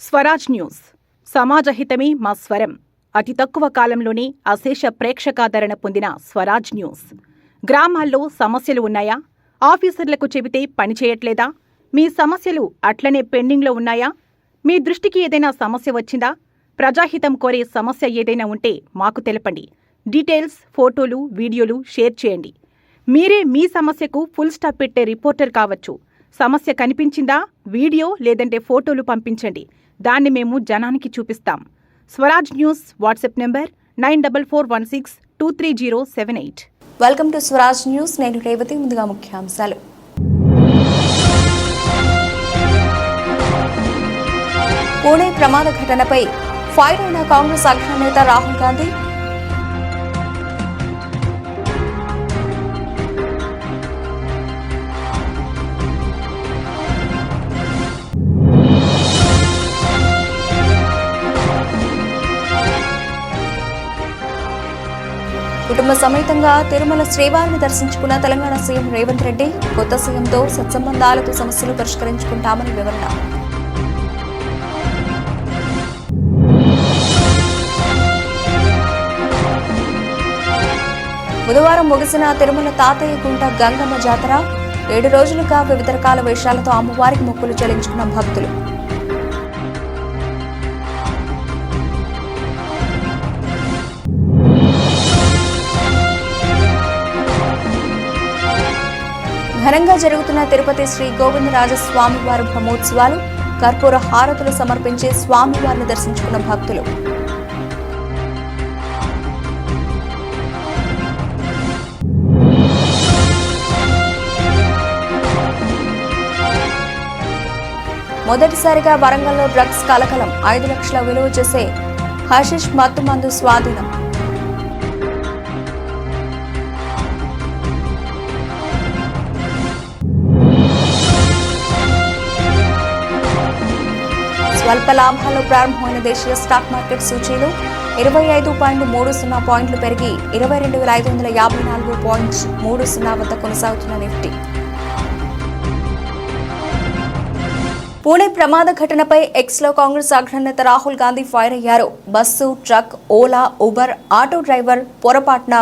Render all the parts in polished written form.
Swaraj news సమాజహితమే మా స్వరం. అతి తక్కువ కాలంలోనే అశేష ప్రేక్షకాదరణ పొందిన స్వరాజ్ న్యూస్. గ్రామాల్లో సమస్యలు ఉన్నాయా? ఆఫీసర్లకు చెబితే పనిచేయట్లేదా? మీ సమస్యలు అట్లనే పెండింగ్లో ఉన్నాయా? మీ దృష్టికి ఏదైనా సమస్య వచ్చిందా? ప్రజాహితం కోరే సమస్య ఏదైనా ఉంటే మాకు తెలపండి. డీటెయిల్స్, ఫోటోలు, వీడియోలు షేర్ చేయండి. మీరే మీ సమస్యకు ఫుల్ స్టాప్ పెట్టే రిపోర్టర్ కావచ్చు. సమస్య కనిపించిందా? వీడియో లేదంటే ఫోటోలు పంపించండి. దాన్ని మేము జనానికి చూపిస్తాం. Swaraj news WhatsApp number 9441623078. Welcome to Swaraj news. నేను రేవతి. ముందుగా ముఖ్యాంశాలు. పూణే ప్రమాద ఘటనపై ఫైర్ అయిన కాంగ్రెస్ అగ్రనేత రాహుల్ గాంధీ. కుటుంబ సమేతంగా తిరుమల శ్రీవారిని దర్శించుకున్న తెలంగాణ సీఎం రేవంత్ రెడ్డి కొత్త సీఎంతో సత్సంబంధాలతో సమస్యలు పరిష్కరించుకుంటామని వివరణ. బుధవారం ముగిసిన తిరుమల తాతయ్య గుంట గంగమ్మ జాతర. 7 రోజులుగా వివిధ రకాల వేషాలతో అమ్మవారికి మొక్కులు చెల్లించుకున్న భక్తులు. ఘనంగా జరుగుతున్న తిరుపతి శ్రీ గోవిందరాజ స్వామివారి బ్రహ్మోత్సవాలు. కర్పూర హారతులు సమర్పించి స్వామివారిని దర్శించుకున్న భక్తులు. మొదటిసారిగా వరంగల్లో డ్రగ్స్ కలకలం. 5 లక్షల విలువ చేసే హషిష్ మత్తుమందు స్వాధీనం. స్వల్ప లాభాల్లో ప్రారంభమైన దేశీయ స్టాక్ మార్కెట్ సూచీలు 25.30 పాయింట్లు పెరిగి 22,554.30 వద్ద కొనసాగుతున్న నిఫ్టీ. పూణే ప్రమాద ఘటనపై ఎక్స్లో కాంగ్రెస్ అగ్రనేత రాహుల్ గాంధీ ఫైర్ అయ్యారు. Bus, truck, Ola, Uber, auto driver పొరపాటున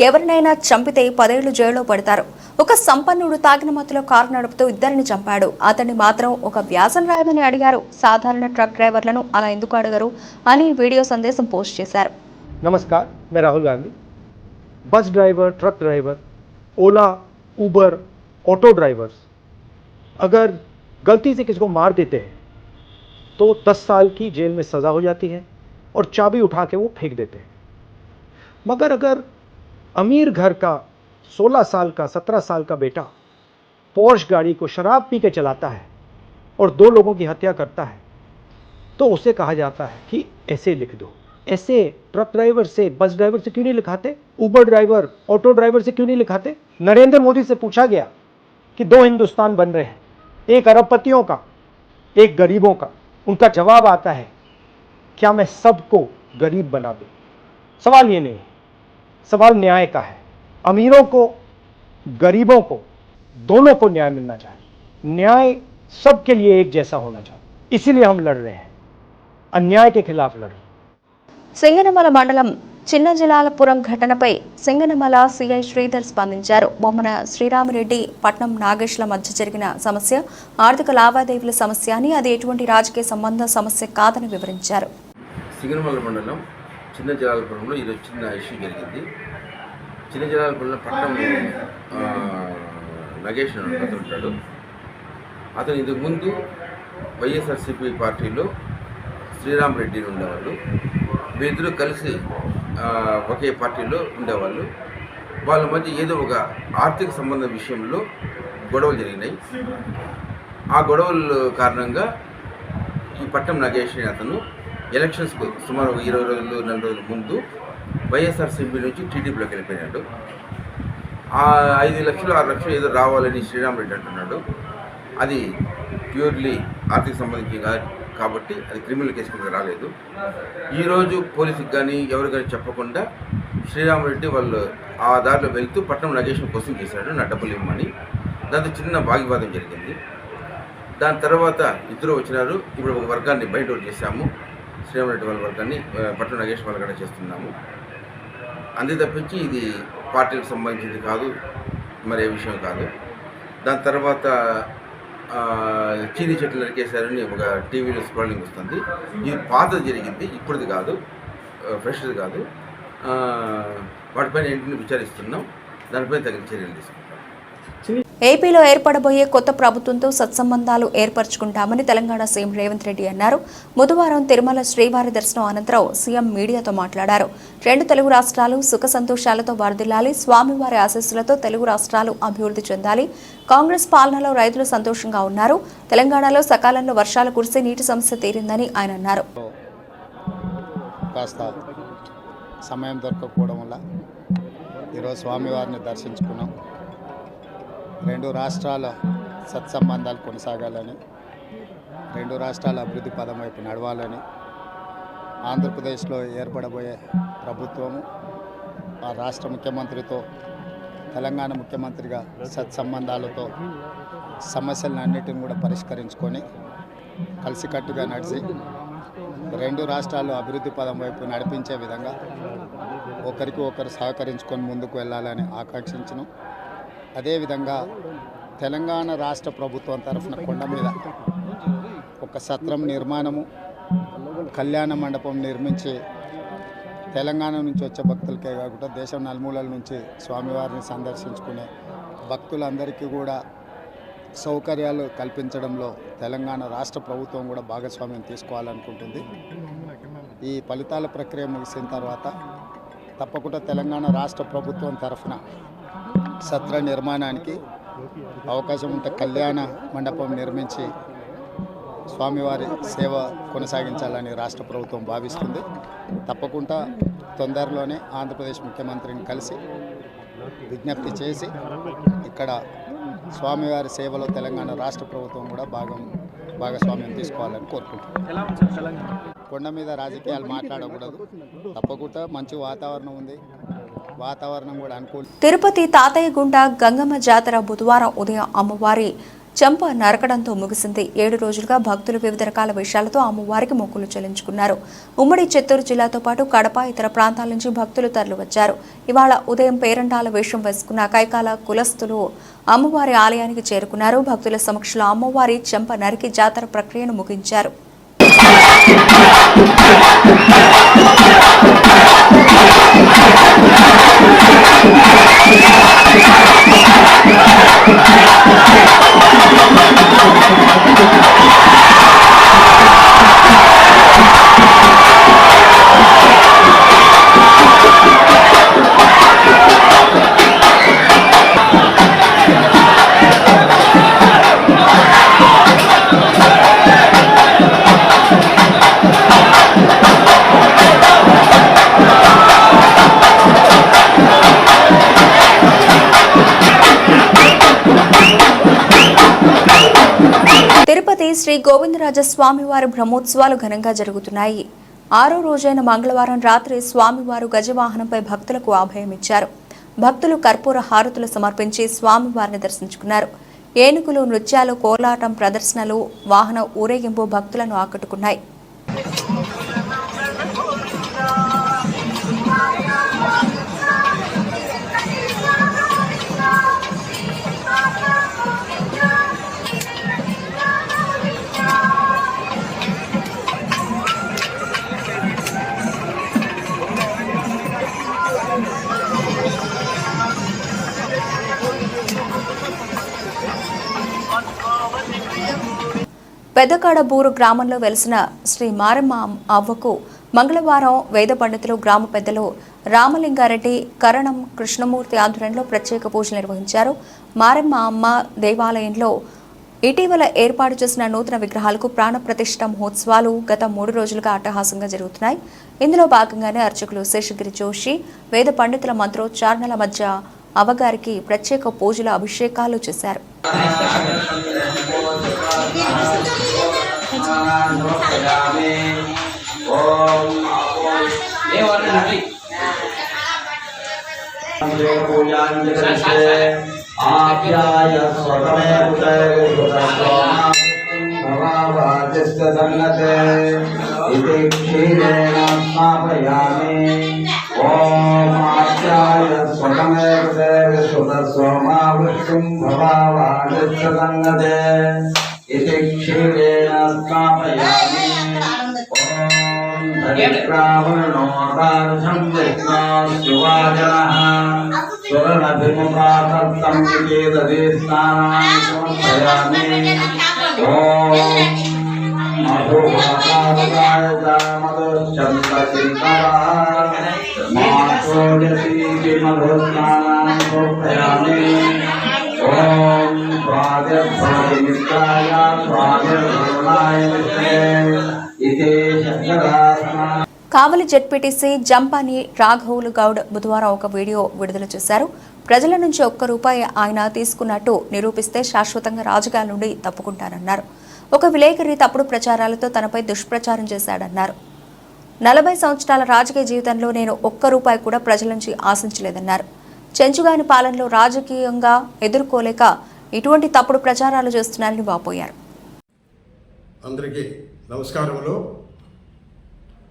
ఎవరినైనా చంపితే 10 ఏళ్లు జైల్లో పడతారు. ఒక సంపన్నుడు తాగిన మత్తులో కారు నడుపుతూ 2 చంపాడు. అతన్ని మాత్రం ఒక వ్యాసం రాయమని అడిగారు. సాధారణ ట్రక్ డ్రైవర్లను అలా ఎందుకు అడగరు అని వీడియో సందేశం పోస్ట్ చేశారు. नमस्कार, मैं Rahul Gandhi. Bus driver, truck driver, Ola, Uber, auto drivers अगर गलती से किसी को मार देते हैं तो 10 साल की जेल में सज़ा हो जाती है और चाबी उठा के वो फेंक देते हैं. मगर अगर अमीर घर का 16 साल का 17 साल का बेटा पोर्श गाड़ी को शराब पी के चलाता है और 2 लोगों की हत्या करता है तो उसे कहा जाता है कि ऐसे लिख दो. ऐसे ट्रक ड्राइवर से, बस ड्राइवर से क्यों नहीं लिखाते? उबर ड्राइवर, ऑटो ड्राइवर से क्यों नहीं लिखाते? नरेंद्र मोदी से पूछा गया कि 2 हिंदुस्तान बन रहे हैं, एक अरबपतियों का, एक गरीबों का. उनका जवाब आता है, क्या मैं सबको गरीब बना दूं? सवाल ये नहीं है, सवाल न्याय का है. अमीरों को, गरीबों को, दोनों को न्याय मिलना चाहिए. न्याय सबके लिए एक जैसा होना चाहिए. इसीलिए हम लड़ रहे हैं, अन्याय के खिलाफ लड़ रहे हैं. సింగనమల మండలం చిన్నజలాలపురం ఘటనపై సింగనమల సిఐ శ్రీధర్ స్పందించారు. బొమ్మన శ్రీరామిరెడ్డి, పట్నం నాగేష్ల మధ్య జరిగిన సమస్య ఆర్థిక లావాదేవీల సమస్య అని, అది ఎటువంటి రాజకీయ సంబంధ సమస్య కాదని వివరించారు. సింగనమల మండలం చిన్నజలాలపురంలో ఈరోజు చిన్న ఇష్యూ జరిగింది. చిన్నజలాలపురంలో పట్నం నాగేష్ అతను ఉంటాడు. అతను ఇంతకు ముందు వైఎస్ఆర్సీపీ పార్టీలో శ్రీరామిరెడ్డి ఉండేవాళ్ళు. వీరిద్దరూ కలిసి ఒకే పార్టీలో ఉండేవాళ్ళు. వాళ్ళ మధ్య ఏదో ఒక ఆర్థిక సంబంధం విషయంలో గొడవలు జరిగినాయి. ఆ గొడవల కారణంగా ఈ పట్నం నాగేష్ అతను ఎలక్షన్స్కు సుమారు 20 రోజులు 4 రోజుల ముందు వైఎస్ఆర్సీపీ నుంచి టీడీపీలోకి వెళ్ళిపోయినాడు. ఆ 5 లక్షలు 6 లక్షలు ఏదో రావాలని శ్రీరామిరెడ్డి అంటున్నాడు. అది ప్యూర్లీ ఆర్థిక సంబంధించి కాబట్టి అది క్రిమినల్ కేసు కింద రాలేదు. ఈరోజు పోలీసుకి కానీ ఎవరు కానీ చెప్పకుండా శ్రీరామిరెడ్డి వాళ్ళు ఆ దారిలో వెళ్తూ పట్నం నాగేశ్వరం కోసం చేశాడు, నా డబ్బులు ఇవ్వమని. దాంతో చిన్న వాగ్వాదం జరిగింది. దాని తర్వాత ఇద్దరు వచ్చినారు. ఇప్పుడు ఒక వర్గాన్ని బయట చేశాము, శ్రీరామ్ రెడ్డి వాళ్ళ వర్గాన్ని పట్టు నగేష్ వాళ్ళ కూడా చేస్తున్నాము. అంతే తప్పించి ఇది పార్టీకి సంబంధించింది కాదు, మరే విషయం కాదు. దాని తర్వాత చీనీ చెట్లు నరికేశారని ఒక టీవీలో స్క్రోలింగ్ వస్తుంది. ఇది పాతది జరిగింది, ఇప్పుడుది కాదు, ఫ్రెష్ది కాదు. వాటిపైన ఏంటిని విచారిస్తున్నాం, దానిపైన తగిన చర్యలు తీసుకుంటాం. ఏపీలో ఏర్పడబోయే కొత్త ప్రభుత్వంతో సత్సంబంధాలు ఏర్పరచుకుంటామని తెలంగాణ సీఎం రేవంత్ రెడ్డి అన్నారు. బుధవారం తిరుమల శ్రీవారి దర్శనం అనంతరం సీఎం మీడియాతో మాట్లాడారు. 2 తెలుగు రాష్ట్రాలు సుఖ సంతోషాలతో వర్ధిల్లాలి, స్వామివారి ఆశీస్సులతో తెలుగు రాష్ట్రాలు అభివృద్ధి చెందాలి. కాంగ్రెస్ పాలనలో రైతులు సంతోషంగా ఉన్నారు. తెలంగాణలో సకాలంలో వర్షాలు కురిసి నీటి సమస్య తీరిందని ఆయన అన్నారు. కాస్త సమయం దొరకకపోవడం వల్ల ఈరోజు స్వామివారిని దర్శించుకున్నాం. 2 రాష్ట్రాల సత్సంబంధాలు కొనసాగాలని, 2 రాష్ట్రాల అభివృద్ధి పదం వైపు నడవాలని, ఆంధ్రప్రదేశ్లో ఏర్పడబోయే ప్రభుత్వము ఆ రాష్ట్ర ముఖ్యమంత్రితో తెలంగాణ ముఖ్యమంత్రిగా సత్సంబంధాలతో సమస్యలన్నిటిని కూడా పరిష్కరించుకొని కలిసికట్టుగా నడిచి 2 రాష్ట్రాలు అభివృద్ధి పదం వైపు నడిపించే విధంగా ఒకరికి ఒకరు సహకరించుకొని ముందుకు వెళ్ళాలని ఆకాంక్షించను. అదేవిధంగా తెలంగాణ రాష్ట్ర ప్రభుత్వం తరఫున కొండ మీద ఒక సత్రం నిర్మాణము, కళ్యాణ మండపం నిర్మించి తెలంగాణ నుంచి వచ్చే భక్తులకే కాకుండా దేశం నలుమూలల నుంచి స్వామివారిని సందర్శించుకునే భక్తులందరికీ కూడా సౌకర్యాలు కల్పించడంలో తెలంగాణ రాష్ట్ర ప్రభుత్వం కూడా భాగస్వామ్యం తీసుకోవాలనుకుంటుంది. ఈ ఫలితాల ప్రక్రియ ముగిసిన తర్వాత తప్పకుండా తెలంగాణ రాష్ట్ర ప్రభుత్వం తరఫున సత్ర నిర్మాణానికి అవకాశం ఉంటే కళ్యాణ మండపం నిర్మించి స్వామివారి సేవ కొనసాగించాలని రాష్ట్ర ప్రభుత్వం భావిస్తుంది. తప్పకుండా తొందరలోనే ఆంధ్రప్రదేశ్ ముఖ్యమంత్రిని కలిసి విజ్ఞప్తి చేసి ఇక్కడ స్వామివారి సేవలో తెలంగాణ రాష్ట్ర ప్రభుత్వం కూడా భాగస్వామ్యం తీసుకోవాలని కోరుకుంటున్నాం. కొండ మీద రాజకీయాలు మాట్లాడకూడదు. తప్పకుండా మంచి వాతావరణం ఉంది, వాతావరణం కూడా అనుకూలం. తిరుపతి తాతయ్యగుంట గంగమ్మ జాతర బుధవారం ఉదయం అమ్మవారి చెంప నరకడంతో ముగిసింది. 7 రోజులుగా భక్తులు వివిధ రకాల విషయాలతో అమ్మవారికి మొక్కులు చెల్లించుకున్నారు. ఉమ్మడి చిత్తూరు జిల్లాతో పాటు కడప, ఇతర ప్రాంతాల నుంచి భక్తులు తరలివచ్చారు. ఇవాళ ఉదయం పేరంటాల వేషం వేసుకున్న కైకాల కులస్తులు అమ్మవారి ఆలయానికి చేరుకున్నారు. భక్తుల సమక్షంలో అమ్మవారి చెంప నరికి జాతర ప్రక్రియను ముగించారు. తిరుపతి శ్రీ గోవిందరాజ స్వామివారి బ్రహ్మోత్సవాలు ఘనంగా జరుగుతున్నాయి. 6వ రోజైన మంగళవారం రాత్రి స్వామివారు గజవాహనంపై భక్తులకు అభయమిచ్చారు. భక్తులు కర్పూర హారతులు సమర్పించి స్వామివారిని దర్శించుకున్నారు. ఏనుగులు, నృత్యాలు, కోలాటం ప్రదర్శనలు, వాహన ఊరేగింపు భక్తులను ఆకట్టుకున్నాయి. పెద్దకాడబూరు గ్రామంలో వెలిసిన శ్రీ మారమ్మ అవ్వకు మంగళవారం వేద పండితులు, గ్రామ పెద్దలు రామలింగారెడ్డి, కరణం కృష్ణమూర్తి ఆధ్వర్యంలో ప్రత్యేక పూజలు నిర్వహించారు. మారమ్మ అమ్మ దేవాలయంలో ఇటీవల ఏర్పాటు చేసిన నూతన విగ్రహాలకు ప్రాణ ప్రతిష్ఠ మహోత్సవాలు గత 3 రోజులుగా అట్టహాసంగా జరుగుతున్నాయి. ఇందులో భాగంగానే అర్చకులు శేషగిరి జోషి వేద పండితుల మంత్రోచ్చారణల మధ్య అవ్వగారికి ప్రత్యేక పూజల అభిషేకాలు చేశారు. वाचिष्ठ संगते इति क्षीरेण स्नापयामि ॐ आचार्य स्वतमेव विश्वत सोमा विष्णुं भवा वाचिष्ठ संगते इति क्षीरेण स्नापयामि धरित्रावणोदार्शं विष्णोऽस्युवाजनः सुरनभिमुखातत्तं विकेदधि स्नानानि समर्पयामि ॐ मधुभागाय मधुश्चन्द्रचिन्तवः मासोजसीति मधुस्नानानि समर्पयामि ॐ स्वादिर्भवनिमित्ताय स्वादिर्भवनाय विष्णे इति शङ्करात्मा కావలి జెడ్పీటీసీ జంపాని రాఘవులు గౌడ్ బుధవారం ఒక వీడియో విడుదల చేశారు. ప్రజల నుంచి ₹1 ఆయన తీసుకున్నట్టు నిరూపిస్తే శాశ్వతంగా రాజకీయాల నుండి తప్పుకుంటారన్నారు. ఒక విలేకరి తప్పుడు ప్రచారాలతో తనపై దుష్ప్రచారం చేశాడన్నారు. 40 సంవత్సరాల రాజకీయ జీవితంలో నేను ₹1 కూడా ప్రజల నుంచి ఆశించలేదన్నారు. చెంచుగాని పాలనలో రాజకీయంగా ఎదుర్కోలేక ఇటువంటి తప్పుడు ప్రచారాలు చేస్తున్నారని వాపోయారు. అందరికీ నమస్కారములు.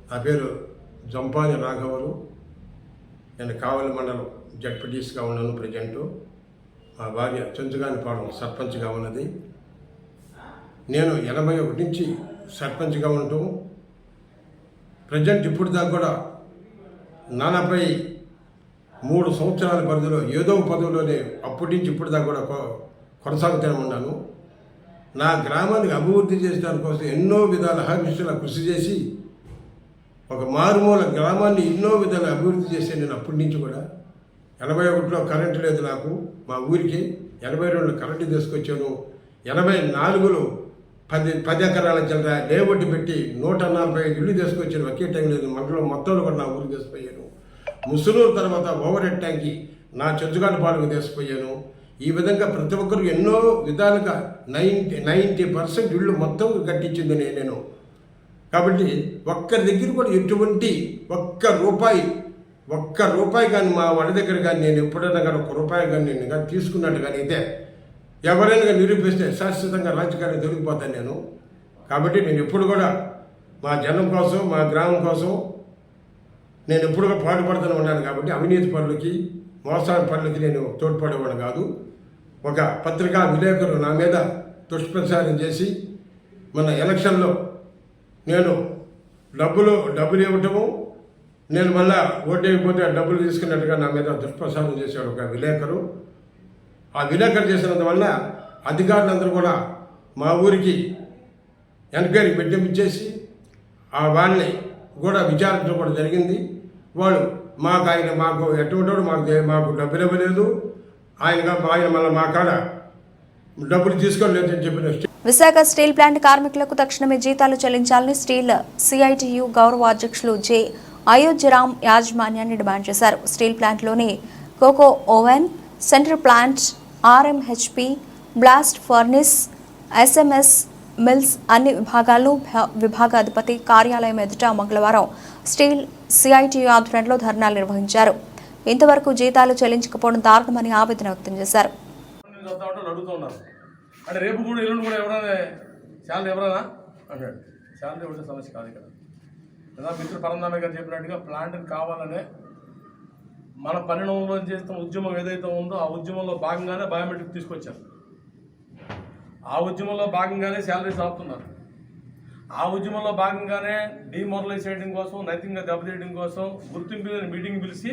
నా పేరు జంపాని రాఘవులు. నేను కావలి మండలం జడ్పీటీసీగా ఉన్నాను ప్రజెంటు. మా భార్య చెంచుగానిపాలెం సర్పంచ్గా ఉన్నది. నేను 81 నుంచి సర్పంచ్గా ఉంటూ ప్రజెంట్ ఇప్పుడు దాకా కూడా నాన్నపై 3 సంవత్సరాల పరిధిలో ఏదో పదవిలోనే అప్పటి నుంచి ఇప్పుడు దాకా కూడా కొనసాగుతూనే ఉన్నాను. నా గ్రామానికి అభివృద్ధి చేసడానికి కోసం ఎన్నో విధాల అహర్నిశలా కృషి చేసి ఒక మారుమూల గ్రామాన్ని ఎన్నో విధాలు అభివృద్ధి చేసే నేను అప్పటి నుంచి కూడా 81లో కరెంటు లేదు నాకు మా ఊరికి. 82లో కరెంటు తీసుకొచ్చాను. 84లో 10 ఎకరాల చిల్లర లేబట్టి పెట్టి 145 ఇళ్ళు తీసుకొచ్చాను. ఒకే టైం లేదు మండలం మొత్తంలో కూడా నా ఊరికి తీసుకుపోయాను. ముసునూరు తర్వాత ఓవర్ హెడ్ ట్యాంక్కి నా చెంచుగానిపాలెంకి తీసుకుపోయాను. ఈ విధంగా ప్రతి ఒక్కరు ఎన్నో విధాలుగా 90% ఇళ్ళు మొత్తం కట్టించింది నేను. కాబట్టి ఒక్కరి దగ్గర కూడా ఎటువంటి ఒక్క రూపాయి కానీ మా వాళ్ళ దగ్గర కానీ నేను ఎప్పుడైనా కానీ ₹1 కానీ నేను కానీ తీసుకున్నట్టు కానీ అయితే ఎవరైనా నిరూపిస్తే శాశ్వతంగా రాజకీయాన్ని దొరికిపోతాను నేను. కాబట్టి నేను ఎప్పుడు కూడా మా జనం కోసం మా గ్రామం కోసం నేను ఎప్పుడు కూడా పాటుపడుతూనే ఉన్నాను. కాబట్టి అవినీతి పనులకి మోసాల పనులకి నేను తోడ్పడేవాడు కాదు. ఒక పత్రికా విలేకరులు నా మీద దుష్ప్రచారం చేసి మన ఎలక్షన్లో నేను డబ్బులు ఇవ్వటము, నేను మళ్ళా ఓటు వేయకపోతే డబ్బులు తీసుకున్నట్టుగా నా మీద దుష్ప్రచారం చేశాడు ఒక విలేకరు. ఆ విలేకరు చేసినందువల్ల అధికారులందరూ కూడా మా ఊరికి ఎంక్వైరీ పెట్టించేసి ఆ వాళ్ళని కూడా విచారించడం కూడా జరిగింది. వాళ్ళు మాకు ఎటువంటి మాకు డబ్బులు ఇవ్వలేదు, ఆయన మళ్ళీ మా కాడ డబ్బులు తీసుకోలేదు అని చెప్పిన. విశాఖ స్టీల్ ప్లాంట్ కార్మికులకు తక్షణమే జీతాలు చెల్లించాలని స్టీల్ సిఐటియు గౌరవ అధ్యక్షులు జె అయోధ్యరామ్ యాజమాన్యాన్ని డిమాండ్ చేశారు. స్టీల్ ప్లాంట్లోని coke oven, central plant, RMHP, blast furnace, SMS mills అన్ని విభాగాలను విభాగాధిపతి కార్యాలయం ఎదుట మంగళవారం స్టీల్ సిఐటియు ఆధ్వర్యంలో ధర్నాలు నిర్వహించారు. ఇంతవరకు జీతాలు చెల్లించకపోవడం దారుణమని ఆవేదన వ్యక్తం చేశారు. అంటే రేపు కూడా ఎల్లుండి కూడా ఎవరైనా శాలరీ ఎవరైనా అంటాడు. శాలరీ ఇవ్వడం సమస్య కాదు ఇక్కడ. లేదా మిత్రుడు పరంధామే గారు చెప్పినట్టుగా ప్లాంట్ని కావాలనే మన పరిణామంలో చేస్తున్న ఉద్యమం ఏదైతే ఉందో ఆ ఉద్యమంలో భాగంగానే బయోమెట్రిక్ తీసుకొచ్చారు. ఆ ఉద్యమంలో భాగంగానే శాలరీస్ ఆపుతున్నారు. ఆ ఉద్యమంలో భాగంగానే డిమోరలైజ్ చేయడం కోసం, నైతికంగా దెబ్బతీయడం కోసం గుర్తింపు లేని మీటింగ్ పిలిచి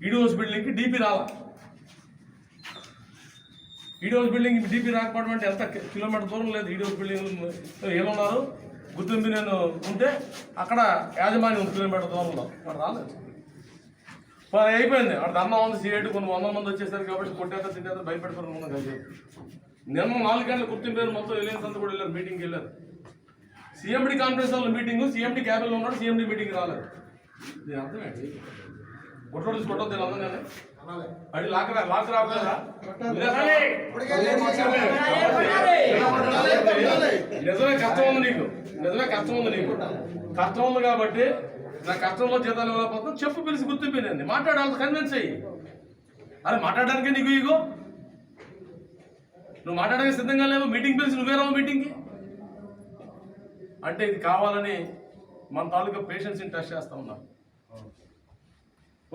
ఈడీఓస్ బిల్డింగ్కి డీపీ రావాలి. ఈడీఓస్ బిల్డింగ్ డీపీ రాకపోవడం అంటే ఎంత కిలోమీటర్ దూరం లేదు. ఈడీఓస్ బిల్డింగ్ ఏమన్నారు, గుర్తింపు నేను ఉంటే అక్కడ యాజమాన్యం 1 కిలోమీటర్ దూరంలో అక్కడ రాలేదు. అయిపోయింది అక్కడ ధర్నా ఉంది. సీఐటి కొన్ని 100 మంది వచ్చేసారు కాబట్టి కొట్టేత తింటే భయపెడతారు. ముందు కలిసి నిన్న 4 గంటల గుర్తింపు లేదు. మొత్తం వెళ్ళినంత కూడా వెళ్ళారు, మీటింగ్కి వెళ్ళారు. సీఎండీ కాన్ఫరెన్స్ హాల్లో మీటింగ్, సీఎండీ క్యాబిన్లో ఉన్నాడు, సీఎండీ మీటింగ్ రాలేదు. దీని అర్థం ఏంటి? కొట్టో తీసి కొట్టొద్దు నేను అందరినీ అది లాక్ రావట్లేదా? నిజమే కష్టం ఉంది నీకు, కష్టం ఉంది కాబట్టి నా కష్టంలో జీతాలు ఇవ్వకపోతే చెప్పు, పిలిచి గుర్తింపింది మాట్లాడాలి, కన్విన్స్ అయ్యి. అరే మాట్లాడడానికి నీకు ఇగో, నువ్వు మాట్లాడడానికి సిద్ధంగా లేవు. మీటింగ్ పిలిచి నువ్వే రావు మీటింగ్కి. అంటే ఇది కావాలని మన తాలూకా పేషెంట్స్ని టెస్ట్ చేస్తూ ఉన్నారు.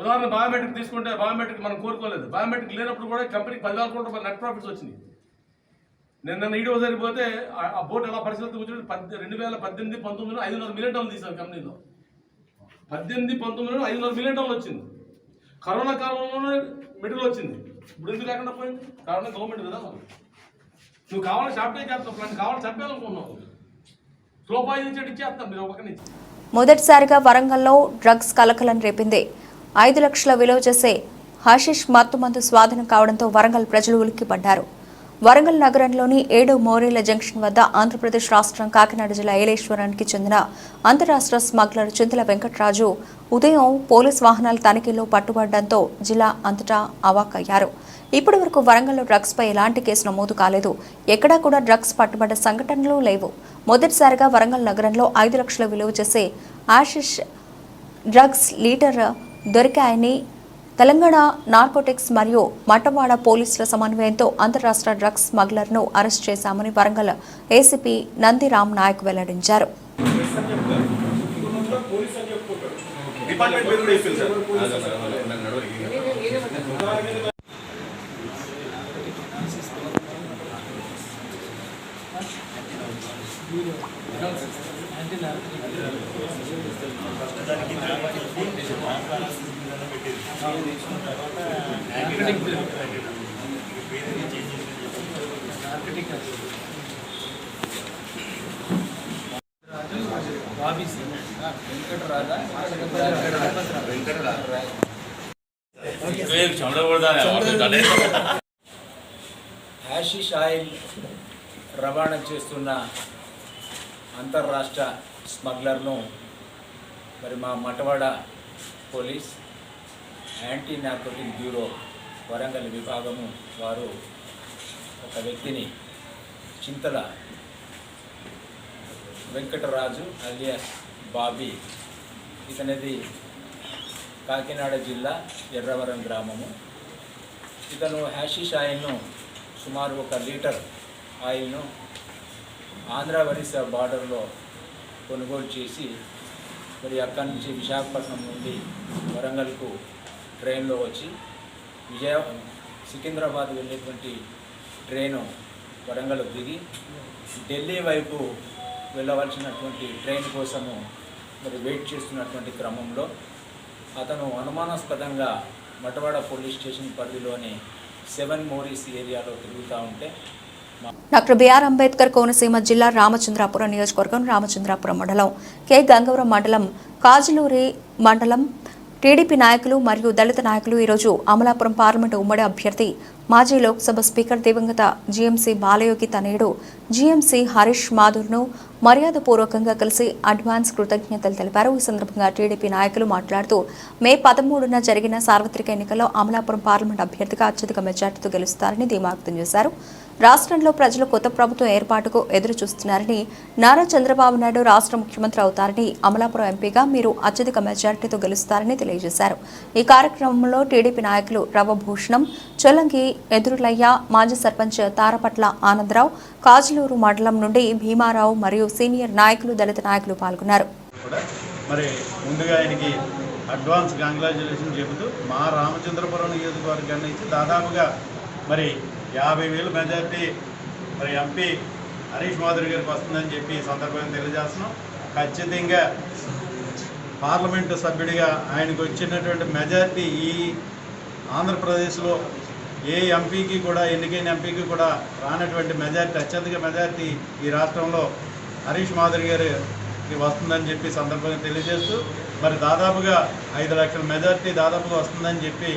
ఉదాహరణ బయోమెట్రిక్ తీసుకుంటే బయోమెట్రిక్ మనం కోరుకోలేదు. బయోమెట్రిక్ లేనప్పుడు కూడా కంపెనీకి 10,000 కోట్ల రూపాయలు నెట్ ప్రాఫిట్స్ వచ్చినాయి. నిన్న ఈడో జరిగిపోతే ఆ బోర్డు ఎలా పరిస్థితి కూర్చొని 2018, 19 500 మిలియన్ టన్నులు తీసారు కంపెనీలో. 18, 19 500 మిలియన్ టన్నులు వచ్చింది. కరోనా కాలంలోనే మెటీరియల్ వచ్చింది. ఇప్పుడు ఎందుకు లేకుండా పోయింది? కారణం గవర్నమెంట్ విధానం. నువ్వు కావాలని షాప్టే చేస్తావు, ప్లాన్ కావాలని చంపేయాలనుకున్నావు. స్లోపాయి నుంచి ఇచ్చేస్తాం మీరు ఒక నుంచి. మొదటిసారిగా వరంగల్లో డ్రగ్స్ కలకలం రేపింది. 5 లక్షల విలువ చేసే హషిష్ మత్తుమందు స్వాధీనం కావడంతో వరంగల్ ప్రజలు ఉలిక్కిపడ్డారు. వరంగల్ నగరంలోని 7 మోరీల జంక్షన్ వద్ద ఆంధ్రప్రదేశ్ రాష్ట్రం కాకినాడ జిల్లా ఏలేశ్వరానికి చెందిన అంతరాష్ట్ర స్మగ్లర్ చింతల వెంకటరాజు ఉదయం పోలీస్ వాహనాల తనిఖీలో పట్టుబడడంతో జిల్లా అంతటా అవాక్కయ్యారు. ఇప్పటి వరకు వరంగల్లో డ్రగ్స్పై ఎలాంటి కేసు నమోదు కాలేదు. ఎక్కడా కూడా డ్రగ్స్ పట్టుబడ్డ సంఘటనలు లేవు. మొదటిసారిగా వరంగల్ నగరంలో 5 లక్షల విలువ చేసే ఆషిష్ డ్రగ్స్ లీటర్ దొరికాయని తెలంగాణ నార్కోటిక్స్ మరియు మటవాడ పోలీసుల సమన్వయంతో అంతరాష్ట్ర డ్రగ్స్ స్మగ్లర్ను అరెస్ట్ చేశామని వరంగల్ ఏసీపీ నందిరామ్ నాయక్ వెల్లడించారు. హ్యాషిష్ ఆయిల్ రవాణా చేస్తున్న అంతర్రాష్ట్ర స్మగ్లర్ను మరి మా Matwada police anti narcotic bureau Warangal విభాగము వారు ఒక వ్యక్తిని చింతల వెంకటరాజు అలియాస్ బాబీ, ఇతనిది కాకినాడ జిల్లా ఎర్రవరం గ్రామము. ఇతను హ్యాషిష్ ఆయిల్ను సుమారు 1 లీటర్ ఆయిల్ను ఆంధ్ర ఒరిస్సా బార్డర్లో కొనుగోలు చేసి మరి అక్కడి నుంచి విశాఖపట్నం నుండి వరంగల్కు ట్రైన్లో వచ్చి సికింద్రాబాద్ వెళ్ళేటువంటి ట్రైను వరంగల్ దిగి ఢిల్లీ వైపు వెళ్ళవలసినటువంటి ట్రైన్ కోసము మరి వెయిట్ చేస్తున్నటువంటి క్రమంలో అతను అనుమానాస్పదంగా మటవాడ పోలీస్ స్టేషన్ పరిధిలోని 7 మోరీస్ ఏరియాలో తిరుగుతూ ఉంటే డాక్టర్ బిఆర్ అంబేద్కర్ కోనసీమ జిల్లా రామచంద్రాపురం నియోజకవర్గం రామచంద్రాపురం మండలం కె గంగవరం మండలం కాజులూరి మండలం టీడీపీ నాయకులు మరియు దళిత నాయకులు ఈరోజు అమలాపురం పార్లమెంటు ఉమ్మడి అభ్యర్థి మాజీ లోక్సభ స్పీకర్ దివంగత జీఎంసీ బాలయోగి తనయుడు జీఎంసీ హరీష్ మాధుర్ను మర్యాదపూర్వకంగా కలిసి అడ్వాన్స్ కృతజ్ఞతలు తెలిపారు. ఈ సందర్భంగా టీడీపీ నాయకులు మాట్లాడుతూ మే 13న జరిగిన సార్వత్రిక ఎన్నికల్లో అమలాపురం పార్లమెంటు అభ్యర్థిగా అత్యధిక మెజార్టీతో గెలుస్తారని ధీమా వ్యక్తం చేశారు. రాష్ట్రంలో ప్రజలు కొత్త ప్రభుత్వం ఏర్పాటుకు ఎదురు చూస్తున్నారని, నారా చంద్రబాబు నాయుడు రాష్ట్ర ముఖ్యమంత్రి అవుతారని, అమలాపురం ఎంపీగా మీరు అత్యధిక మెజార్టీతో గెలుస్తారని తెలియజేశారు. ఈ కార్యక్రమంలో టీడీపీ నాయకులు రవభూషణం, చొల్లంగి ఎదురులయ్య, మాజీ సర్పంచ్ తారపట్ల ఆనందరావు, కాజులూరు మండలం నుండి భీమారావు మరియు సీనియర్ నాయకులు, దళిత నాయకులు పాల్గొన్నారు. మరి ముందుగా ఆయనకి అడ్వాన్స్ కంగ్రాచులేషన్ చెబుతూ మా రామచంద్రపురం నియోజకవర్గాన్ని ఇచ్చి దాదాపుగా మరి 50,000 మెజార్టీ మరి ఎంపీ హరీష్ మాధురి గారికి వస్తుందని చెప్పి ఈ సందర్భంగా తెలియజేస్తున్నాం. ఖచ్చితంగా పార్లమెంటు సభ్యుడిగా ఆయనకు వచ్చినటువంటి మెజార్టీ ఈ ఆంధ్రప్రదేశ్లో ఏ ఎంపీకి కూడా, ఎన్నికైన ఎంపీకి కూడా రానటువంటి మెజార్టీ, అత్యధిక మెజార్టీ ఈ రాష్ట్రంలో హరీష్ మాధురి గారికి వస్తుందని చెప్పి సందర్భంగా తెలియజేస్తూ మరి దాదాపుగా 5 లక్షల మెజార్టీ దాదాపుగా వస్తుందని చెప్పి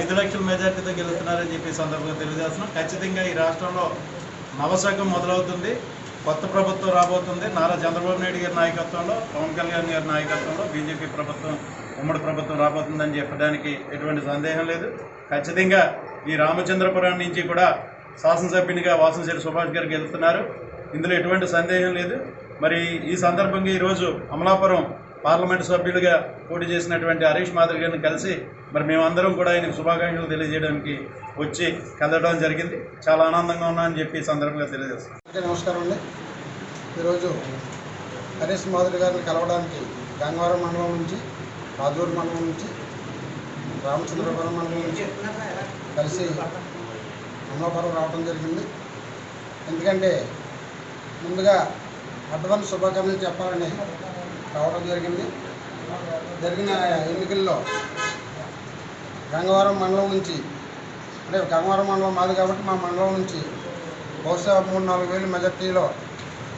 5 లక్షల మెజార్టీతో గెలుస్తున్నారని చెప్పి సందర్భంగా తెలియజేస్తున్నాం. ఖచ్చితంగా ఈ రాష్ట్రంలో నవశకం మొదలవుతుంది, కొత్త ప్రభుత్వం రాబోతుంది. నారా చంద్రబాబు నాయుడు గారి నాయకత్వంలో, పవన్ కళ్యాణ్ గారి నాయకత్వంలో బీజేపీ ప్రభుత్వం, ఉమ్మడి ప్రభుత్వం రాబోతుందని చెప్పడానికి ఎటువంటి సందేహం లేదు. ఖచ్చితంగా ఈ రామచంద్రపురం నుంచి కూడా శాసనసభ్యునిగా వాసంశెట్టి సుభాష్ గారు గెలుస్తున్నారు, ఇందులో ఎటువంటి సందేహం లేదు. మరి ఈ సందర్భంగా ఈరోజు అమలాపురం పార్లమెంటు సభ్యులుగా పోటీ చేసినటువంటి హరీష్ మాధురి గారిని కలిసి మరి మేమందరం కూడా ఆయనకు శుభాకాంక్షలు తెలియజేయడానికి వచ్చి కలవడం జరిగింది. చాలా ఆనందంగా ఉన్నా అని చెప్పి ఈ సందర్భంగా తెలియజేస్తాం. నమస్కారం అండి. ఈరోజు హరీష్ మాధురి గారిని కలవడానికి గంగవరం మండలం నుంచి, ఆదూరు మండలం నుంచి, రామచంద్రపురం మండలం నుంచి కలిసి అమలాపురం రావడం జరిగింది. ఎందుకంటే ముందుగా అడ్వాన్స్ శుభాకాంక్షలు చెప్పాలని రావడం జరిగింది. జరిగిన ఎన్నికల్లో గంగవరం మండలం నుంచి, అంటే గంగవరం మండలం మాది కాబట్టి మా మండలం నుంచి బహుశా 3-4 వేలు మెజార్టీలో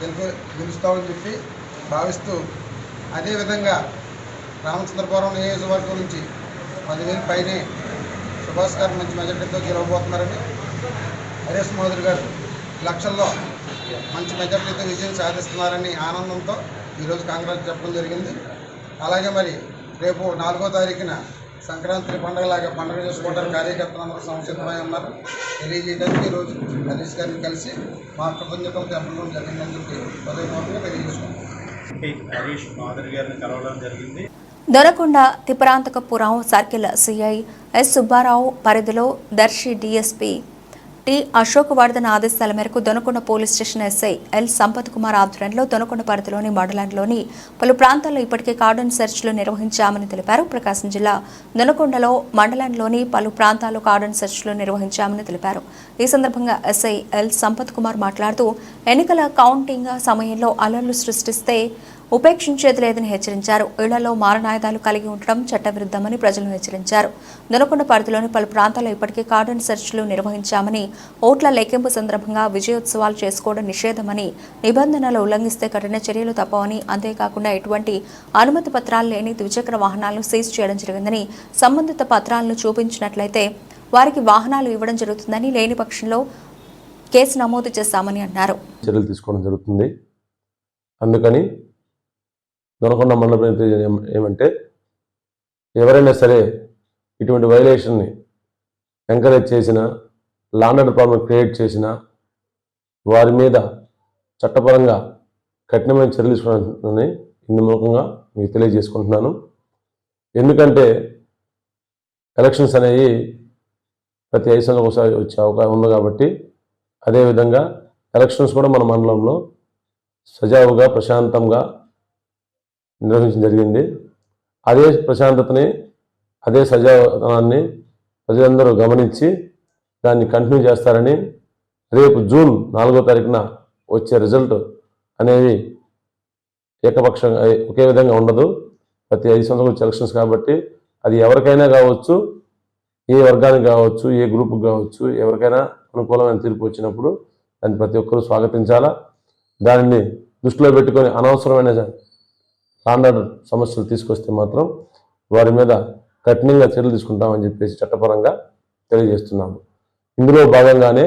గెలుస్తామని చెప్పి భావిస్తూ, అదేవిధంగా రామచంద్రపురం నియోజకవర్గం నుంచి 10,000 పైనే సుభాష్ గారు మంచి మెజార్టీతో గెలవబోతున్నారని, హరీష్ మాధురి గారు లక్షల్లో మంచి మెజార్టీతో విజయం సాధిస్తున్నారని ఆనందంతో ఈరోజు కాంగ్రెస్ చెప్పడం జరిగింది. అలాగే మరి రేపు 4వ తారీఖున సంక్రాంతి పండుగలాగా పండుగ చేసుకోవడానికి కార్యకర్తలందరూ సంసిద్ధమై ఉన్నారు. తెలియజేయడానికి ఈరోజు హరీష్ గారిని కలిసి మా కృతజ్ఞతలు తెప్పడం జరిగిందని చెప్పి హృదయపూర్వకంగా తెలియజేసుకుంటాం. హరీష్ మాధురి గారిని కలవడం జరిగింది. Donakonda Tiparantakapuram circle CI S Subbarao పరిధిలో దర్శి డీఎస్పీ టి అశోక్ వర్ధన్ ఆదేశాల మేరకు Donakonda police station SI L Sampath Kumar ఆధ్వర్యంలో దొనకొండ పరిధిలోని మండలంలోని పలు ప్రాంతాల్లో ఇప్పటికే కార్డన్ సెర్చ్లు నిర్వహించామని తెలిపారు. ప్రకాశం జిల్లా దొనకొండలో మండలంలోని పలు ప్రాంతాల్లో కార్డన్ సెర్చ్లు నిర్వహించామని తెలిపారు. ఈ సందర్భంగా ఎస్ఐ ఎల్ సంపత్ కుమార్ మాట్లాడుతూ ఎన్నికల కౌంటింగ్ సమయంలో అల్లర్లు సృష్టిస్తే ఉపేక్షించేది లేదని హెచ్చరించారు. ఇళ్లలో మారణాయుధాలు కలిగి ఉండడం చట్టవిరుద్ధమని ప్రజలను హెచ్చరించారు. దొనకొండ పరిధిలోని పలు ప్రాంతాల్లో ఇప్పటికే కార్డన్ సెర్చ్లు నిర్వహించామని, ఓట్ల లెక్కింపు సందర్భంగా విజయోత్సవాలు చేసుకోవడం నిషేధమని, నిబంధనలు ఉల్లంఘిస్తే కఠిన చర్యలు తప్పవని, అంతేకాకుండా ఎటువంటి అనుమతి పత్రాలు లేని ద్విచక్ర వాహనాలను సీజ్ చేయడం జరిగిందని, సంబంధిత పత్రాలను చూపించినట్లయితే వారికి వాహనాలు ఇవ్వడం జరుగుతుందని, లేని పక్షంలో కేసు నమోదు చేస్తామని అన్నారు. చర్యలు తీసుకోవడం జరుగుతుంది. అందుకని దొనకొండ మండలం ఏమంటే ఎవరైనా సరే ఇటువంటి వైలేషన్ని ఎంకరేజ్ చేసిన, ల్యాండ్ ఆర్డర్ ప్రాబ్లం క్రియేట్ చేసిన వారి మీద చట్టపరంగా కఠినమైన చర్యలు తీసుకోవాలని ఇందు మూలంగా మీకు తెలియజేసుకుంటున్నాను. ఎందుకంటే ఎలక్షన్స్ అనేవి ప్రతి 5 సంవత్సరాలకు ఒకసారి వచ్చే అవకాశం ఉంది కాబట్టి, అదేవిధంగా ఎలక్షన్స్ కూడా మన మండలంలో సజావుగా ప్రశాంతంగా నిర్వహించడం జరిగింది. అదే ప్రశాంతతని, అదే సజావతనాన్ని ప్రజలందరూ గమనించి దాన్ని కంటిన్యూ చేస్తారని, రేపు జూన్ 4వ తారీఖున వచ్చే రిజల్ట్ అనేవి ఏకపక్షంగా ఒకే విధంగా ఉండదు. ప్రతి 5 సంవత్సరాలు వచ్చే ఎలక్షన్స్ కాబట్టి అది ఎవరికైనా కావచ్చు, ఏ వర్గానికి కావచ్చు, ఏ గ్రూప్కి కావచ్చు, ఎవరికైనా అనుకూలమైన తీర్పు వచ్చినప్పుడు దాన్ని ప్రతి ఒక్కరూ స్వాగతించాలా. దానిని దృష్టిలో పెట్టుకొని అనవసరమైన ల్యాండ్ ఆర్డర్ సమస్యలు తీసుకొస్తే మాత్రం వారి మీద కఠినంగా చర్యలు తీసుకుంటామని చెప్పేసి చట్టపరంగా తెలియజేస్తున్నాము. ఇందులో భాగంగానే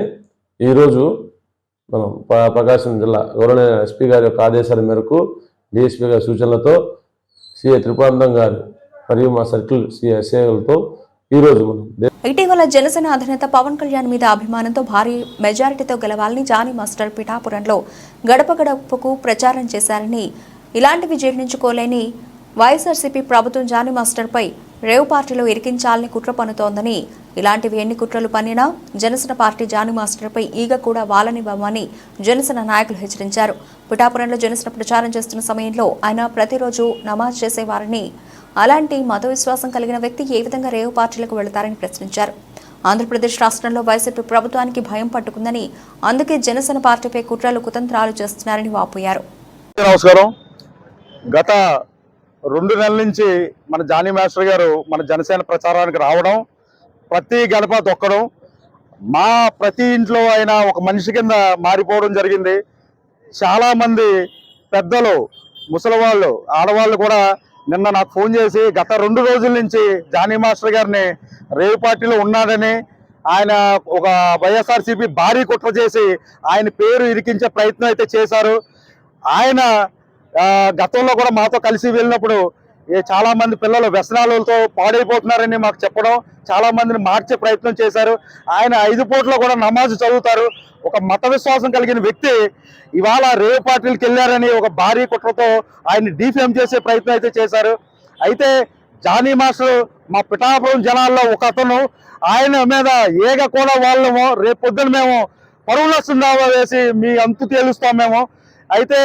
ఈరోజు మనం ప్రకాశం జిల్లా గౌరవనీయ ఎస్పీ గారి యొక్క ఆదేశాల మేరకు, డిఎస్పీ గారి సూచనలతో, సిఐ త్రిపురాంతం గారు మరియు మా సర్కిల్ సిఐ ఎస్ఐలతో ఈరోజు మనం ఇటీవల జనసేన అధినేత పవన్ కళ్యాణ్ మీద అభిమానంతో భారీ మెజారిటీతో గెలవాలని జానీ మాస్టర్ పిఠాపురంలో గడప గడపకు ప్రచారం చేశారని, ఇలాంటివి జీర్ణించుకోలేని వైఎస్ఆర్సీపీ ప్రభుత్వం జానీ మాస్టర్పై రేవ్ పార్టీలో ఇరికించాలని కుట్ర పన్నుతోందని, ఇలాంటివి ఎన్ని కుట్రలు పన్నినా జనసేన పార్టీ జానీ మాస్టర్పై ఈగ కూడా వాలనివ్వమని జనసేన నాయకులు హెచ్చరించారు. పిఠాపురంలో జనసేన ప్రచారం చేస్తున్న సమయంలో ఆయన ప్రతిరోజు నమాజ్ చేసేవారని, అలాంటి మత విశ్వాసం కలిగిన వ్యక్తి ఏ విధంగా రేవ్ పార్టీలకు వెళతారని ప్రశ్నించారు. ఆంధ్రప్రదేశ్ రాష్ట్రంలో వైసీపీ ప్రభుత్వానికి భయం పట్టుకుందని, అందుకే జనసేన పార్టీపై కుట్రలు కుతంత్రాలు చేస్తున్నారని వాపోయారు. నమస్కారం. గత 2 నెలల నుంచి మన జానీ మాస్టర్ గారు మన జనసేన ప్రచారానికి రావడం, ప్రతి గడప తొక్కడం, మా ప్రతి ఇంట్లో ఆయన ఒక మనిషి కింద మారిపోవడం జరిగింది. చాలామంది పెద్దలు, ముసలివాళ్ళు, ఆడవాళ్ళు కూడా నిన్న నాకు ఫోన్ చేసి గత 2 రోజుల నుంచి జానీ మాస్టర్ గారిని రేవ్ పార్టీలో ఉన్నాడని, ఆయన ఒక వైఎస్ఆర్సీపీ భారీ కుట్ర చేసి ఆయన పేరు ఇరికించే ప్రయత్నం అయితే చేశారు. ఆయన గతంలో కూడా మాతో కలిసి వెళ్ళినప్పుడు చాలా మంది పిల్లలు వ్యసనాలతో పాడైపోతున్నారని మాకు చెప్పడం, చాలా మందిని మార్చే ప్రయత్నం చేశారు. ఆయన 5 పూట్ల కూడా నమాజ్ చదువుతారు. ఒక మత విశ్వాసం కలిగిన వ్యక్తి ఇవాళ రేవ్ పార్టీలకు వెళ్ళారని ఒక భారీ కుట్రతో ఆయన్ని డిఫేమ్ చేసే ప్రయత్నం అయితే చేశారు. అయితే జానీ మాస్టర్ మా పిఠాపురం జనాల్లో ఒక అతను, ఆయన మీద ఏగ కూడా వాళ్ళము రేపు పొద్దున మేము పరువు నష్టం దావా వేసి మీ అంతు తేలుస్తాం మేము. అయితే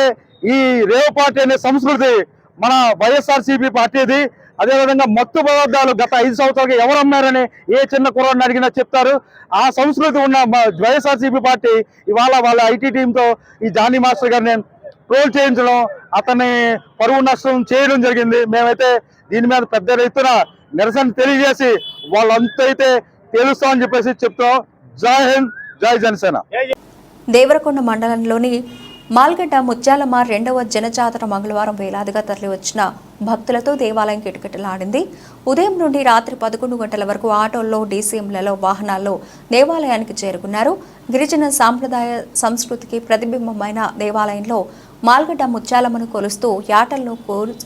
ఈ రేవ్ పార్టీ అనే సంస్కృతి మన వైఎస్ఆర్సీపీ పార్టీది. అదేవిధంగా మత్తు పదార్థాలు గత 5 సంవత్సరాలుగా ఎవరు అమ్మారని ఏ చిన్న కుర్రాడిని అడిగినా చెప్తారు. ఆ సంస్కృతి ఉన్న వైఎస్ఆర్సీపీ పార్టీ ఇవాళ వాళ్ళ ఐటీ టీంతో ఈ జానీ మాస్టర్ గారిని ట్రోల్ చేయించడం, అతన్ని పరువు నష్టం చేయడం జరిగింది. మేమైతే దీని మీద పెద్ద ఎత్తున నిరసన తెలియజేసి వాళ్ళంతైతే తేలుస్తామని చెప్పేసి చెప్తాం. జై హింద్, జై జనసేన. దేవరకొండ మండలంలోని మాల్గడ్డ ముత్యాలమ్మ 2వ జనజాతర మంగళవారం వేలాదిగా తరలివచ్చిన భక్తులతో దేవాలయం కిటకిటలాడింది. ఉదయం నుండి రాత్రి 11 గంటల వరకు ఆటోల్లో, డీసీఎంలలో, వాహనాల్లో దేవాలయానికి చేరుకున్నారు. గిరిజన సాంప్రదాయ సంస్కృతికి ప్రతిబింబమైన దేవాలయంలో మాల్గడ్డ ముత్యాలమ్మను కొలుస్తూ యాటలను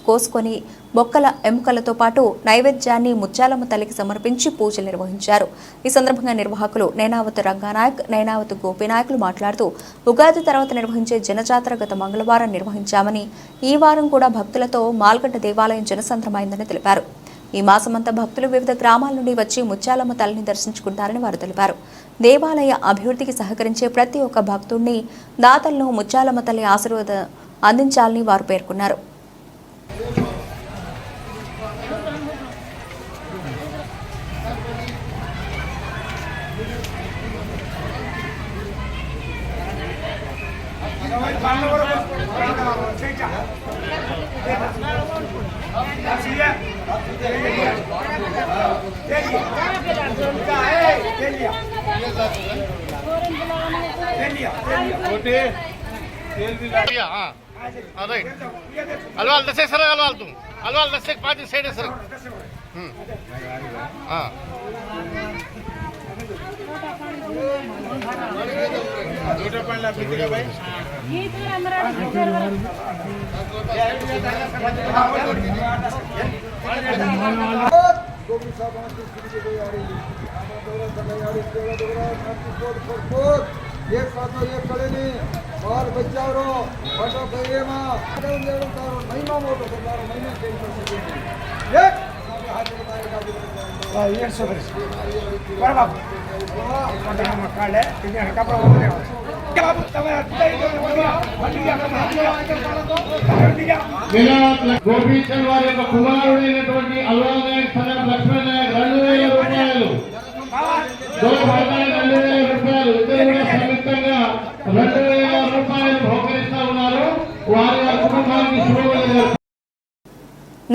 కోసుకొని బొక్కల ఎముకలతో పాటు నైవేద్యాన్ని ముత్యాలమ్మ తల్లికి సమర్పించి పూజలు నిర్వహించారు. ఈ సందర్భంగా నిర్వాహకులు నేనావతు రంగానాయక్, నేనావతు గోపీనాయకులు మాట్లాడుతూ ఉగాది తర్వాత నిర్వహించే జనజాతర గత మంగళవారం నిర్వహించామని, ఈ వారం కూడా భక్తులతో మాల్గడ్డ దేవాలయం జనసంద్రమైందని తెలిపారు. ఈ మాసమంతా భక్తులు వివిధ గ్రామాల నుండి వచ్చి ముత్యాలమ్మ తల్లిని దర్శించుకుంటారని వారు తెలిపారు. దేవాలయ అభివృద్ధికి సహకరించే ప్రతి ఒక్క భక్తుడిని, దాతలను ముత్యాలమ్మ తల్లి ఆశీర్వాదం అందించాలని వారు పేర్కొన్నారు. अलवाल 10 सर अलवाल तुम अलवाल 10 5 साइड सर हां छोटा पाला बिटिका भाई ये तो हमरा गोविंद साहब एक साथ एक खड़े नहीं और बच्चारो फोटो कहिए मां महिमा मोटो तुम्हारा महिमा के एक हां ये सब पर बाप फोटो में काले ये कपड़ा बोले क्या बाप గోపీచంద్ వారి యొక్క కుమారుడైనటువంటి అల్వానాయక్ సదర్ లక్ష్మణ్ నాయక్ 2000 రూపాయలు, గోపాలనాయక్ 2000 రూపాయలు, ఇద్దరు కూడా సంయుక్తంగా 2000 రూపాయలు బహుకరిస్తా ఉన్నారు. వారి కుటుంబానికి శుభోదయాలు.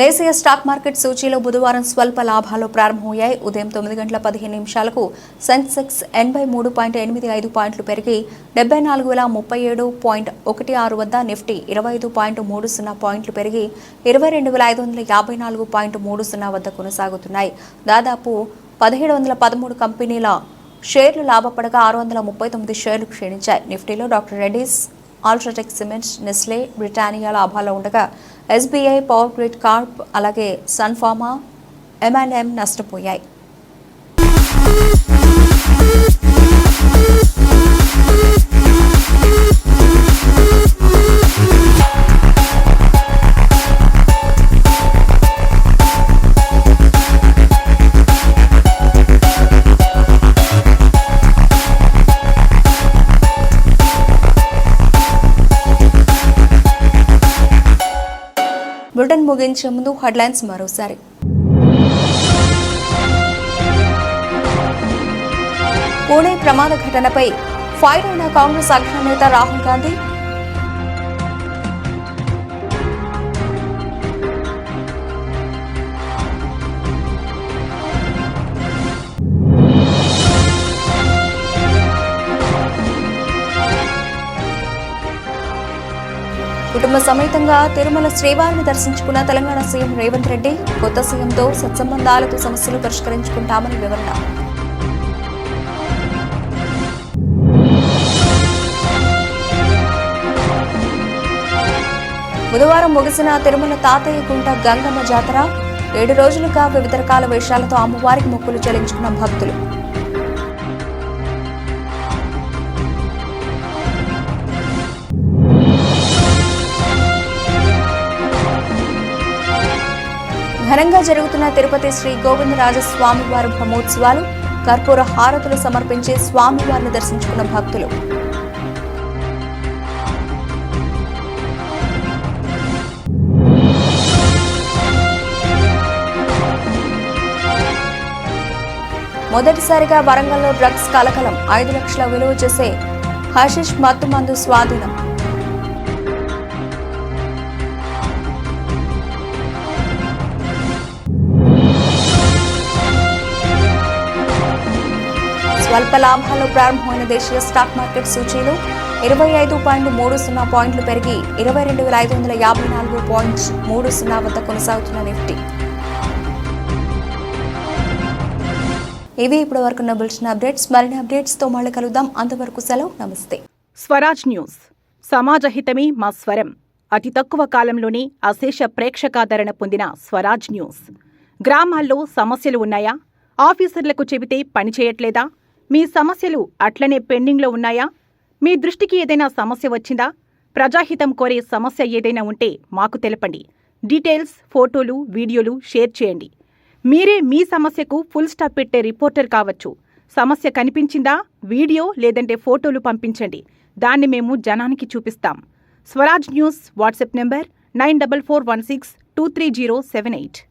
దేశీయ స్టాక్ మార్కెట్ సూచీలో బుధవారం స్వల్ప లాభాలు ప్రారంభమయ్యాయి. ఉదయం 9:15 సెన్సెక్స్ 83.85 పాయింట్లు పెరిగి 74,037.16 వద్ద, నిఫ్టీ 25.30 పాయింట్లు పెరిగి 22,554.30 వద్ద కొనసాగుతున్నాయి. దాదాపు 1713 కంపెనీల షేర్లు లాభపడగా 639 షేర్లు క్షీణించాయి. నిఫ్టీలో doctor Reddy's, UltraTech cements, Nestle, Britannia లాభాల్లో ఉండగా ఎస్బీఐ, పవర్ గ్రిడ్ కార్ప్, అలాగే సన్ఫార్మా, M&M నష్టపోయాయి. బులెటిన్ ముగించే ముందు హెడ్లైన్స్ మరోసారి. పూణే ప్రమాద ఘటనపై ఫైర్ అయిన కాంగ్రెస్ అగ్రనేత రాహుల్ గాంధీ. కుటుంబ సమేతంగా తిరుమల శ్రీవారిని దర్శించుకున్న తెలంగాణ సీఎం రేవంత్ రెడ్డి. కొత్త సీఎంతో సత్సంబంధాలతో సమస్యలు పరిష్కరించుకుంటామని వివరణ. బుధవారం ముగిసిన తిరుమల తాతయ్య గుంట గంగమ్మ జాతర. 7 రోజులుగా వివిధ రకాల వేషాలతో అమ్మవారికి మొక్కులు చెల్లించుకున్న భక్తులు. ఘనంగా జరుగుతున్న తిరుపతి శ్రీ గోవిందరాజ స్వామివారి బ్రహ్మోత్సవాలు. కర్పూర హారతులు సమర్పించి స్వామివారిని దర్శించుకున్న భక్తులు. మొదటిసారిగా వరంగల్లో డ్రగ్స్ కలకలం 5 లక్షల విలువ చేసే హషిష్ మత్తుమందు స్వాధీనం. స్వల్ప లాభాల్లో ప్రారంభమైన దేశీయ స్టాక్ మార్కెట్ సూచీలు 25.30 పాయింట్లు పెరిగి 22,554.30 వద్ద కొనసాగుతున్న నిఫ్టీ. ఇవి ఇప్పటి వరకు బులెటిన్ అప్డేట్స్. మరిన్ని అప్డేట్స్ తో మళ్ళీ కలుద్దాం. అంతవరకు సెలవు. నమస్తే. స్వరాజ్ న్యూస్. సమాజ హితమే మా స్వరం. అతి తక్కువ కాలంలోనే అశేష ప్రేక్షకాదరణ పొందిన స్వరాజ్ న్యూస్. గ్రామాల్లో సమస్యలు ఉన్నాయా? ఆఫీసర్లకు చెబితే పని చేయట్లేదా? మీ సమస్యలు అట్లనే పెండింగ్లో ఉన్నాయా? మీ దృష్టికి ఏదైనా సమస్య వచ్చిందా? ప్రజాహితం కోరే సమస్య ఏదైనా ఉంటే మాకు తెలపండి. డీటెయిల్స్, ఫోటోలు, వీడియోలు షేర్ చేయండి. మీరే మీ సమస్యకు ఫుల్ స్టాప్ పెట్టే రిపోర్టర్ కావచ్చు. సమస్య కనిపించిందా? వీడియో లేదంటే ఫోటోలు పంపించండి. దాన్ని మేము జనానికి చూపిస్తాం. Swaraj news WhatsApp number 9441623078.